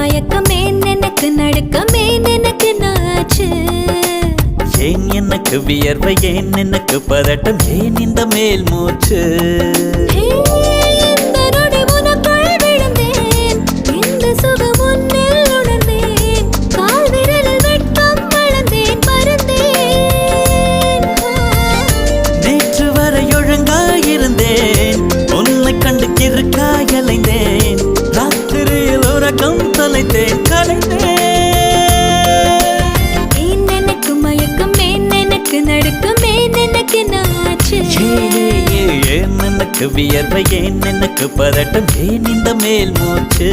மயக்கமே எனக்கு நடுக்கமே எனக்கு நாச்சு ஏன் எனக்கு வியர்வை ஏன் எனக்கு பதட்டம் ஏன் இந்த மேல் மூச்சு இந்த நொடி உனக்குள் விழுந்தேன் இந்த சுகம் உன்னில் உணர்ந்தேன் கால் விரலில் வெட்கம் வளர்ந்தேன் பறந்தேன் நேற்று வரை ஒழுங்காயிருந்தேன் உன்னை கண்டு கிறுக்காய் அலைந்தேன் ராத்திரியில் உறக்கம் தொலைத்தேன் கலைந்தேன் நடுக்கமே எனக்கு நாச்சு ஏன் எனக்கு வியர்வை ஏன் எனக்கு பதட்டம் ஏன் இந்த மேல் மூச்சு